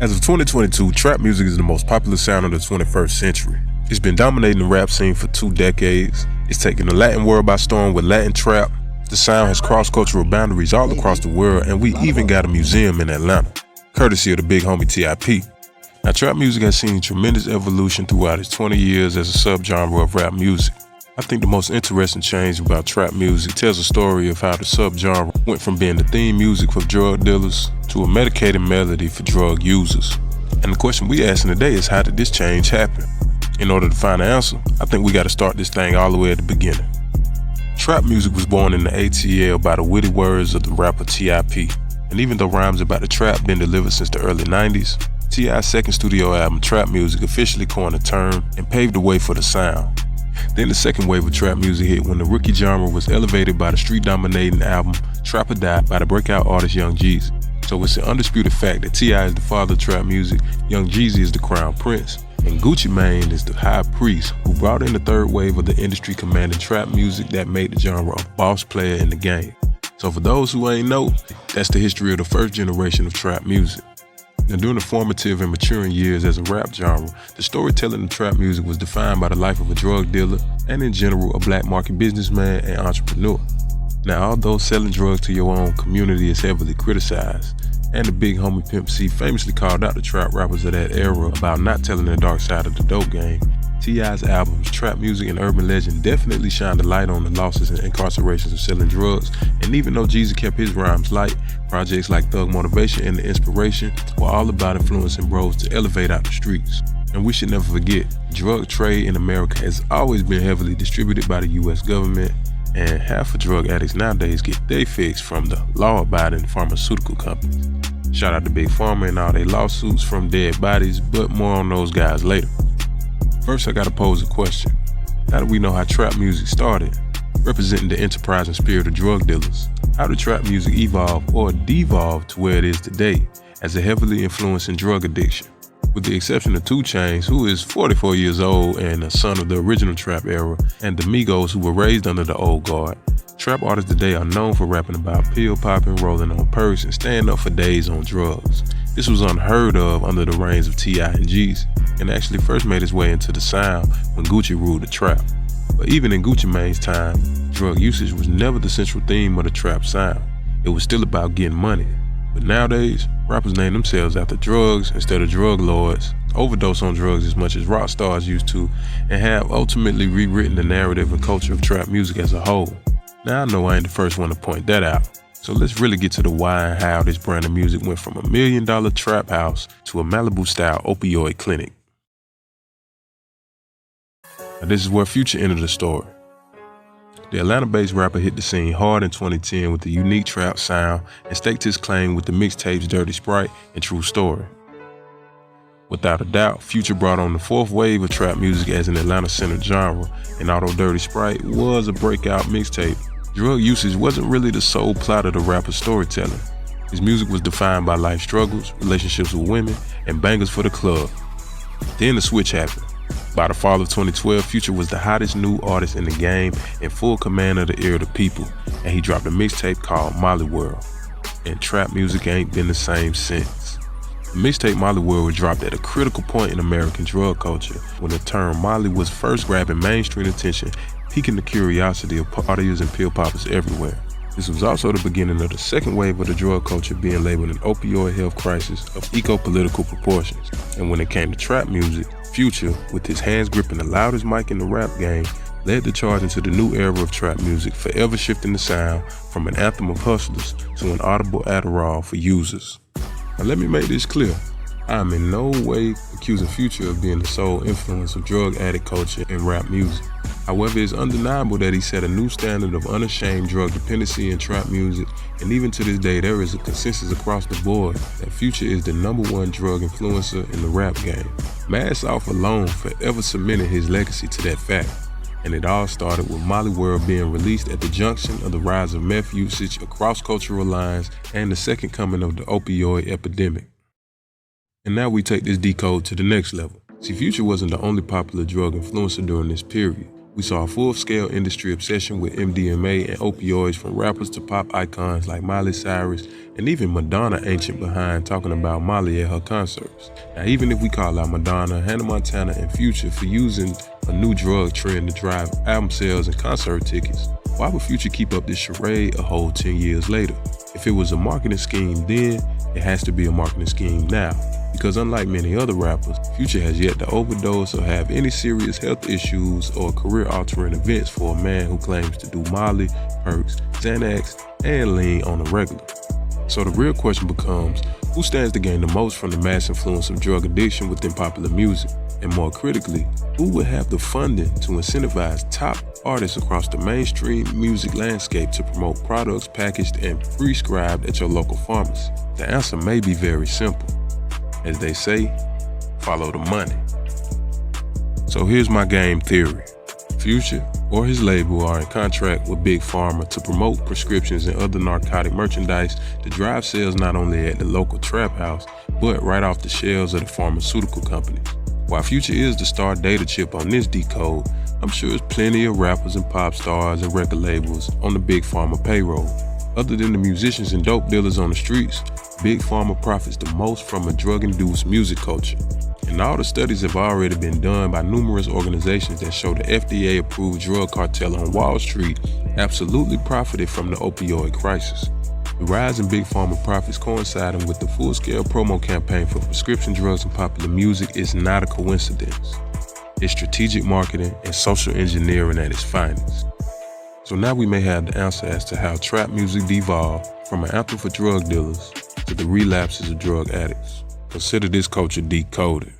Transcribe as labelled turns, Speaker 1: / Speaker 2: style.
Speaker 1: As of 2022, trap music is the most popular sound of the 21st century. It's been dominating the rap scene for 2 decades. It's taken the Latin world by storm with Latin trap. The sound has crossed cultural boundaries all across the world, and we even got a museum in Atlanta, courtesy of the big homie t.i.p. Now, trap music has seen tremendous evolution throughout its 20 years as a subgenre of rap music. I think the most interesting change about trap music tells a story of how the subgenre went from being the theme music for drug dealers to a medicated melody for drug users. And the question we asking today is, how did this change happen? In order to find the answer, I think we got to start this thing all the way at the beginning. Trap music was born in the ATL by the witty words of the rapper t.i.p. And even though rhymes about the trap been delivered since the early 90s, T.I.'s second studio album, Trap Music, officially coined the term and paved the way for the sound. Then the second wave of trap music hit when the rookie genre was elevated by the street-dominating album Trap or Die by the breakout artist Young Jeezy. So it's an undisputed fact that T.I. is the father of trap music, Young Jeezy is the crown prince, and Gucci Mane is the high priest who brought in the third wave of the industry commanding trap music that made the genre a boss player in the game. So for those who ain't know, that's the history of the first generation of trap music. Now, during the formative and maturing years as a rap genre, the storytelling of trap music was defined by the life of a drug dealer and, in general, a black market businessman and entrepreneur. Now, although selling drugs to your own community is heavily criticized, and the big homie Pimp C famously called out the trap rappers of that era about not telling the dark side of the dope game, T.I.'s albums, Trap Music and Urban Legend definitely shined a light on the losses and incarcerations of selling drugs, and even though Jeezy kept his rhymes light, projects like Thug Motivation and The Inspiration were all about influencing bros to elevate out the streets. And we should never forget, drug trade in America has always been heavily distributed by the US government, and half of drug addicts nowadays get their fix from the law-abiding pharmaceutical companies. Shout out to Big Pharma and all their lawsuits from dead bodies, but more on those guys later. First, I gotta pose a question. Now that we know how trap music started, representing the enterprising spirit of drug dealers, how did trap music evolve or devolve to where it is today as a heavily influencing drug addiction? With the exception of 2 Chainz, who is 44 years old and a son of the original trap era, and the Migos, who were raised under the old guard, trap artists today are known for rapping about pill popping, rolling on perks, and staying up for days on drugs. This was unheard of under the reigns of T.I. and Jeezy, and actually first made its way into the sound when Gucci ruled the trap. But even in Gucci Mane's time, drug usage was never the central theme of the trap sound. It was still about getting money. But nowadays, rappers name themselves after drugs instead of drug lords, overdose on drugs as much as rock stars used to, and have ultimately rewritten the narrative and culture of trap music as a whole. Now I know I ain't the first one to point that out. So let's really get to the why and how this brand of music went from $1 million trap house to a Malibu-style opioid clinic. Now this is where Future entered the story. The Atlanta-based rapper hit the scene hard in 2010 with a unique trap sound and staked his claim with the mixtapes Dirty Sprite and True Story. Without a doubt, Future brought on the 4th wave of trap music as an Atlanta-centered genre, and although Dirty Sprite was a breakout mixtape, drug usage wasn't really the sole plot of the rapper's storytelling. His music was defined by life struggles, relationships with women, and bangers for the club. Then the switch happened. By the fall of 2012, Future was the hottest new artist in the game in full command of the ear of the people, and he dropped a mixtape called Molly World. And trap music ain't been the same since. The mixtape Molly World was dropped at a critical point in American drug culture when the term Molly was first grabbing mainstream attention, piquing the curiosity of partiers and pill poppers everywhere. This was also the beginning of the second wave of the drug culture being labeled an opioid health crisis of eco-political proportions. And when it came to trap music, Future, with his hands gripping the loudest mic in the rap game, led the charge into the new era of trap music, forever shifting the sound from an anthem of hustlers to an audible Adderall for users. Now let me make this clear. I am in no way accusing Future of being the sole influence of drug addict culture in rap music. However, it's undeniable that he set a new standard of unashamed drug dependency in trap music, and even to this day there is a consensus across the board that Future is the #1 drug influencer in the rap game. Mask Off alone forever cemented his legacy to that fact, and it all started with Molly World being released at the junction of the rise of meth usage across cultural lines and the second coming of the opioid epidemic. And now we take this Decode to the next level. See, Future wasn't the only popular drug influencer during this period. We saw a full-scale industry obsession with MDMA and opioids from rappers to pop icons like Miley Cyrus, and even Madonna ancient behind talking about Molly at her concerts. Now, even if we call out Madonna, Hannah Montana, and Future for using a new drug trend to drive album sales and concert tickets, why would Future keep up this charade a whole 10 years later? If it was a marketing scheme then, it has to be a marketing scheme now. Because unlike many other rappers, Future has yet to overdose or have any serious health issues or career-altering events for a man who claims to do Molly, perks, Xanax, and lean on a regular. So the real question becomes, who stands to gain the most from the mass influence of drug addiction within popular music? And more critically, who would have the funding to incentivize top artists across the mainstream music landscape to promote products packaged and prescribed at your local pharmacy? The answer may be very simple. As they say, follow the money. So here's my game theory. Future or his label are in contract with Big Pharma to promote prescriptions and other narcotic merchandise to drive sales not only at the local trap house, but right off the shelves of the pharmaceutical companies. While Future is the star data chip on this Decode, I'm sure there's plenty of rappers and pop stars and record labels on the Big Pharma payroll. Other than the musicians and dope dealers on the streets, Big Pharma profits the most from a drug-induced music culture. And all the studies have already been done by numerous organizations that show the FDA-approved drug cartel on Wall Street absolutely profited from the opioid crisis. The rise in Big Pharma profits coinciding with the full-scale promo campaign for prescription drugs and popular music is not a coincidence. It's strategic marketing and social engineering at its finest. So now we may have the answer as to how trap music devolved from an anthem for drug dealers to the relapses of drug addicts. Consider this culture decoded.